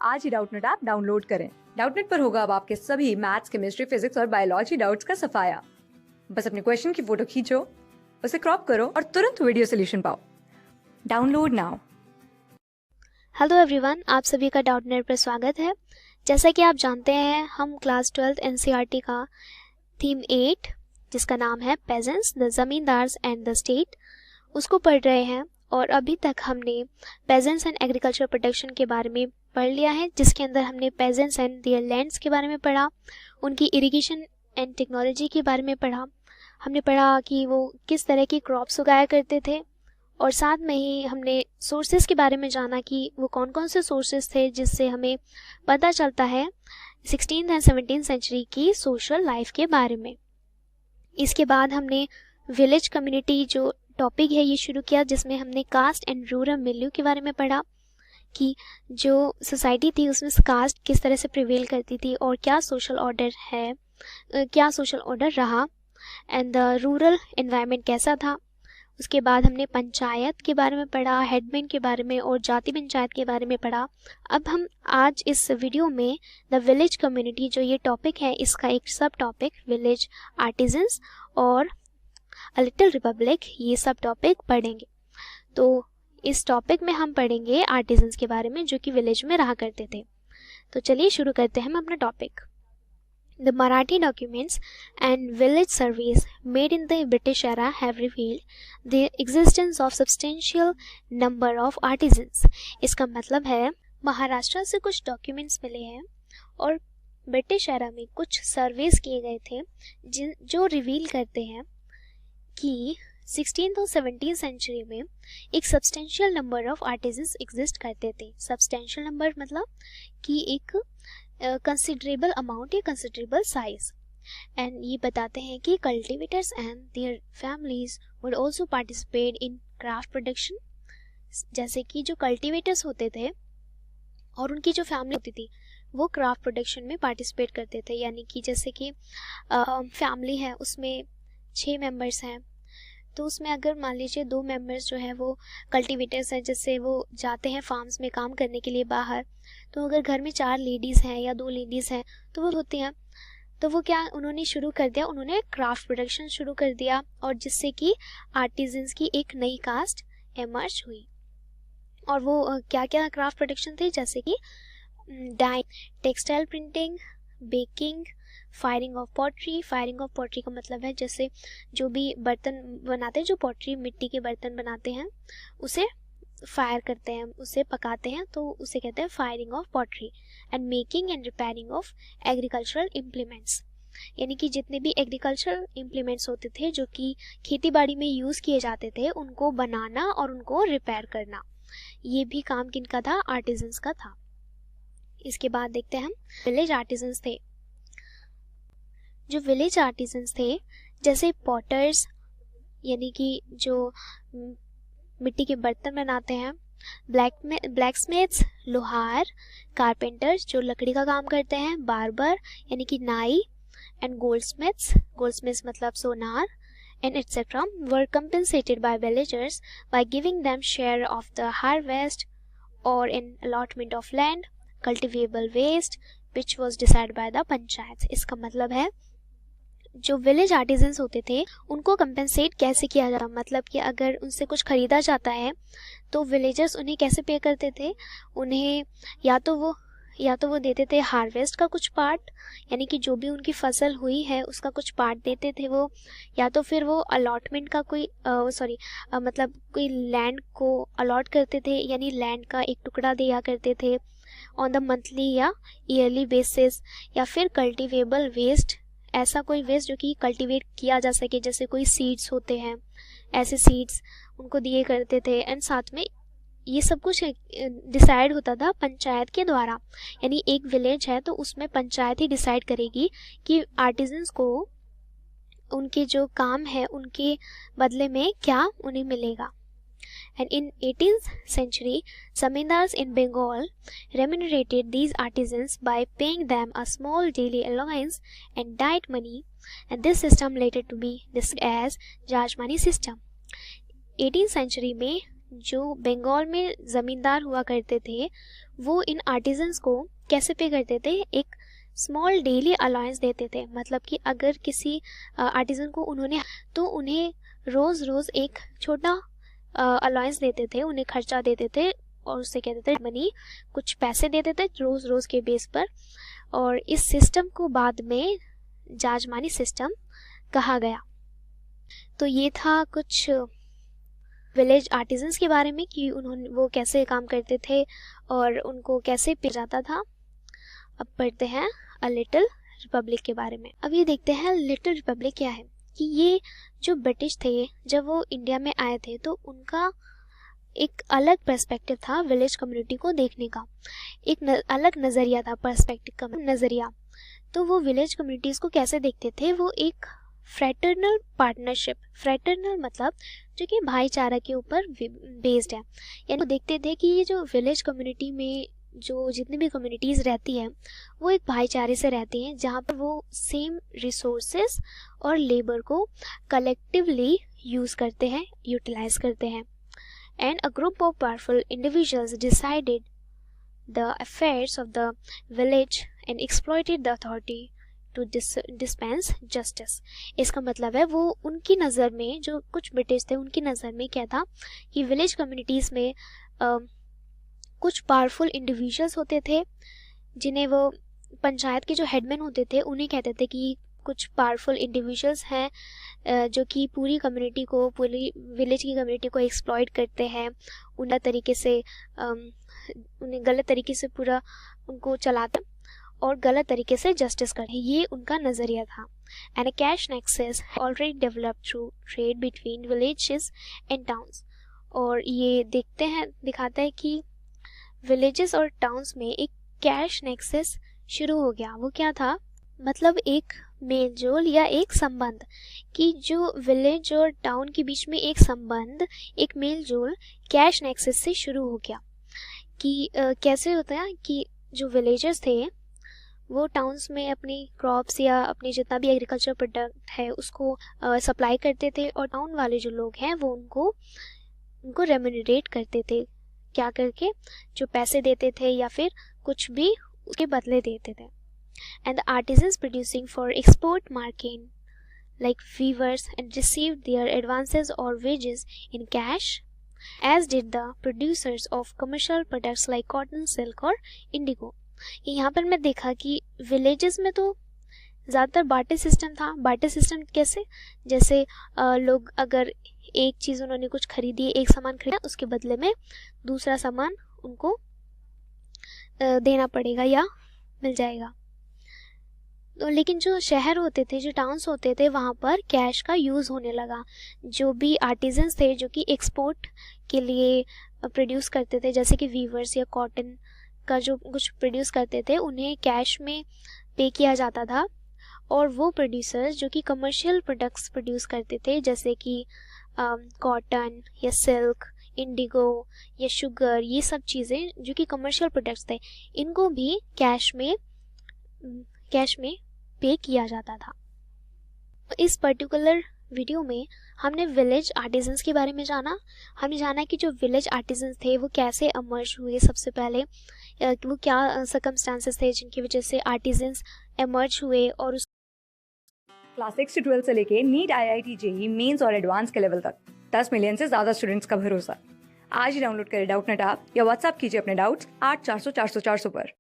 आज ही Doubtnut app download करें। डाउटनट पर होगा अब आपके सभी मैथ्स, केमिस्ट्री, फिजिक्स और बायोलॉजी डाउट्स का सफाया। बस अपने क्वेश्चन की फोटो खींचो, उसे क्रॉप करो और तुरंत वीडियो सोल्यूशन पाओ। Download now. हेलो एवरीवन, आप सभी का डाउटनेट पर स्वागत है। जैसा कि आप जानते हैं, हम क्लास 12 एनसीईआरटी का थीम 8 जिसका नाम है pageants, the zamindars and the state, उसको पढ़ रहे हैं। और अभी तक हमने पेजेंट्स एंड एग्रीकल्चर प्रोडक्शन के बारे में पढ़ लिया है, जिसके अंदर हमने पेजेंट्स एंड देयर लैंड्स के बारे में पढ़ा, उनकी इरिगेशन एंड टेक्नोलॉजी के बारे में पढ़ा, हमने पढ़ा कि वो किस तरह की क्रॉप्स उगाया करते थे, और साथ में ही हमने सोर्सेज के बारे में जाना कि वो कौन कौन से सोर्सेज थे जिससे हमें पता चलता है 16th एंड 17th सेंचुरी की सोशल लाइफ के बारे में। इसके बाद हमने विलेज कम्युनिटी जो टॉपिक है ये शुरू किया, जिसमें हमने कास्ट एंड रूरल मिल्यू के बारे में पढ़ा कि जो सोसाइटी थी उसमें कास्ट किस तरह से प्रिवेल करती थी और क्या सोशल ऑर्डर है, क्या सोशल ऑर्डर रहा, एंड द रूरल एनवायरनमेंट कैसा था। उसके बाद हमने पंचायत के बारे में पढ़ा, हेडमैन के बारे में और जाति पंचायत के बारे में पढ़ा। अब हम आज इस वीडियो में द विलेज कम्युनिटी जो ये टॉपिक है, इसका एक सब टॉपिक विलेज आर्टिजन्स और अ लिटिल रिपब्लिक, ये सब टॉपिक पढ़ेंगे। तो इस टॉपिक में हम पढ़ेंगे आर्टिजन्स के बारे में जो कि विलेज में रहा करते थे। तो चलिए शुरू करते हैं हम अपना topic. The Marathi documents and village surveys made in the British era have revealed the existence of substantial number of artisans. इसका मतलब है महाराष्ट्र से कुछ डॉक्यूमेंट्स मिले हैं और ब्रिटिश एरा में कुछ सर्वेस किए गए थे जो रिवील करते हैं कि 16th और 17th सेंचुरी में एक substantial number of artisans exist करते थे। सब्सटेंशियल नंबर मतलब कि एक कंसिडरेबल अमाउंट या कंसिडरेबल साइज, एंड ये बताते हैं कि cultivators and their families would also participate in craft production. जैसे कि जो कल्टिवेटर्स होते थे और उनकी जो फैमिली होती थी वो क्राफ्ट प्रोडक्शन में पार्टिसिपेट करते थे। यानी कि जैसे कि फैमिली है, उसमें 6 मेंबर्स हैं, तो उसमें अगर मान लीजिए 2 मेंबर्स जो है वो कल्टिवेटर्स हैं, जिससे वो जाते हैं फार्म्स में काम करने के लिए बाहर, तो अगर घर में 4 लेडीज़ हैं या 2 लेडीज़ हैं तो वो होती हैं, तो वो क्या उन्होंने शुरू कर दिया, उन्होंने क्राफ्ट प्रोडक्शन शुरू कर दिया, और जिससे कि आर्टिजन्स की एक नई कास्ट एमर्ज हुई। और वो क्या क्या क्राफ्ट प्रोडक्शन थे, जैसे कि dye, textile printing, baking, firing of pottery. Firing of pottery का मतलब है जैसे जो भी बर्तन बनाते हैं, जो पॉटरी मिट्टी के बर्तन बनाते हैं उसे फायर करते हैं, उसे पकाते हैं, तो उसे कहते हैं firing of pottery. And making and repairing of agricultural implements, यानी कि जितने भी एग्रीकल्चरल इम्प्लीमेंट्स होते थे जो कि खेती बाड़ी में यूज़ किए जाते थे, उनको बनाना और उनको रिपेयर करना, ये भी काम किनका था, आर्टिजन्स का था। इसके बाद देखते हैं हम विलेज आर्टिजन्स थे। जो विलेज आर्टिजन्स थे जैसे पॉटर्स, यानी कि जो मिट्टी के बर्तन बनाते हैं, ब्लैकस्मिथ्स, लोहार, कारपेंटर्स जो लकड़ी का काम करते हैं, बार्बर यानी कि नाई, एंड गोल्डस्मिथ्स मतलब सोनार, and etc. were compensated by villagers by giving them share of the harvest or an allotment of land, cultivable waste which was decided by the panchayats. इसका मतलब है जो विलेज आर्टिजन्स होते थे उनको कंपेंसेट कैसे किया जाता, मतलब कि अगर उनसे कुछ खरीदा जाता है तो विलेजर्स उन्हें कैसे पे करते थे, उन्हें या तो वो देते थे हार्वेस्ट का कुछ पार्ट, यानी कि जो भी उनकी फसल हुई है उसका कुछ पार्ट देते थे वो, या तो फिर वो अलॉटमेंट का मतलब कोई लैंड को अलॉट करते थे, यानी लैंड का एक टुकड़ा दिया करते थे ऑन द मंथली या ईयरली बेसिस, या फिर कल्टिवेबल वेस्ट, ऐसा कोई वेस्ट जो कि कल्टीवेट किया जा सके, जैसे कोई सीड्स होते हैं, ऐसे सीड्स उनको दिए करते थे। एंड साथ में ये सब कुछ डिसाइड होता था पंचायत के द्वारा, यानी एक विलेज है तो उसमें पंचायत ही डिसाइड करेगी कि आर्टिजन्स को उनके जो काम है उनके बदले में क्या उन्हें मिलेगा। And in 18th century, zamindars in Bengal remunerated these artisans by paying them a small daily allowance and diet money, and this system later to be described as Rajmani system. 18th century में जो बंगाल में ज़मींदार हुआ करते थे वो इन artisans को कैसे पे करते थे, एक स्मॉल डेली अलाउंस देते थे। मतलब कि अगर किसी आर्टिजन को उन्हें रोज़ रोज़ एक छोटा अलाउंस देते थे, उन्हें खर्चा देते थे और उससे कहते थे मनी, कुछ पैसे देते थे रोज़ रोज़ के बेस पर। और इस सिस्टम को बाद में जाजमानी सिस्टम कहा गया। तो ये था कुछ विलेज आर्टिजन्स के बारे में कि वो कैसे काम करते थे और उनको कैसे पे जाता था। अब पढ़ते हैं अ लिटिल रिपब्लिक के बारे में। अब ये देखते हैं लिटिल रिपब्लिक क्या है। कि ये जो ब्रिटिश थे जब वो इंडिया में आए थे तो उनका एक अलग पर्सपेक्टिव था विलेज कम्युनिटी को देखने का, एक अलग नज़रिया था, पर्सपेक्टिव का नज़रिया। तो वो विलेज कम्युनिटीज़ को कैसे देखते थे, वो एक फ्रेटर्नल पार्टनरशिप, फ्रेटर्नल मतलब जो कि भाईचारा के ऊपर बेस्ड है। यानी वो देखते थे कि ये जो विलेज कम्युनिटी में जो जितनी भी कम्युनिटीज़ रहती हैं वो एक भाईचारे से रहती हैं, जहाँ पर वो सेम रिसोर्सेस और लेबर को कलेक्टिवली यूज़ करते हैं, यूटिलाइज करते हैं। And a group of powerful individuals decided the affairs of the village and exploited the authority to dispense justice. इसका मतलब है वो उनकी नज़र में, जो कुछ ब्रिटिश थे उनकी नज़र में क्या था कि विलेज कम्युनिटीज़ में कुछ पावरफुल इंडिविजुअल्स होते थे, जिन्हें वो पंचायत के जो हेडमैन होते थे उन्हें कहते थे कि कुछ पावरफुल इंडिविजुअल्स हैं जो कि पूरी कम्युनिटी को, पूरी विलेज की कम्युनिटी को एक्सप्लॉइट करते हैं, उन्हें तरीके से उन्हें गलत तरीके से पूरा उनको चलाते और गलत तरीके से जस्टिस करते हैं। ये उनका नज़रिया था। And a cash nexus already developed through trade between villages and towns. और ये दिखाता है कि विलेजेस और टाउन्स में एक कैश नेक्सस शुरू हो गया। वो क्या था, मतलब एक मेलजोल या एक संबंध, कि जो विलेज और टाउन के बीच में एक संबंध, एक मेलजोल कैश नेक्सस से शुरू हो गया। कि कैसे होता है कि जो विलेजर्स थे वो टाउन्स में अपनी क्रॉप्स या अपनी जितना भी एग्रीकल्चर प्रोडक्ट है उसको सप्लाई करते थे, और टाउन वाले जो लोग हैं वो उनको रेम्यूनरेट करते थे, क्या करके, जो पैसे देते थे या फिर कुछ भी उसके बदले देते थे। And the artisans producing for export market like weavers and received their advances और wages in cash as did the producers of commercial products like cotton, silk और इंडिगो। यहाँ पर मैं देखा कि विलेजेस में तो ज़्यादातर बार्टर सिस्टम था। बार्टर सिस्टम कैसे, जैसे लोग अगर एक चीज़ उन्होंने कुछ खरीदी, एक सामान खरीदा, उसके बदले में दूसरा सामान उनको देना पड़ेगा या मिल जाएगा। तो लेकिन जो शहर होते थे, जो टाउन्स होते थे, वहाँ पर कैश का यूज़ होने लगा। जो भी आर्टिजन्स थे जो कि एक्सपोर्ट के लिए प्रोड्यूस करते थे, जैसे कि वीवर्स या कॉटन का जो कुछ प्रोड्यूस करते थे, उन्हें कैश में पे किया जाता था। और वो प्रोड्यूसर्स जो कि कमर्शियल प्रोडक्ट्स प्रोड्यूस करते थे, जैसे कि कॉटन या सिल्क, इंडिगो या शुगर, ये सब चीज़ें जो कि कमर्शियल प्रोडक्ट्स थे, इनको भी कैश में पे किया जाता था। इस पर्टिकुलर वीडियो में हमने विलेज आर्टिजन्स के बारे में जाना। हमने जाना कि जो विलेज आर्टिजन्स थे वो कैसे एमर्ज हुए, सबसे पहले वो क्या सर्कमस्टांसेस थे जिनकी वजह से आर्टिजन्स एमर्ज हुए। और क्लास 6 से 12 से लेके नीट, IIT, जेईई मेंस और एडवांस के लेवल तक 10 मिलियन से ज़्यादा स्टूडेंट्स का भरोसा। आज ही डाउनलोड करें डाउटनेट ऐप या व्हाट्सएप कीजिए अपने डाउट्स 8400 400 400 पर।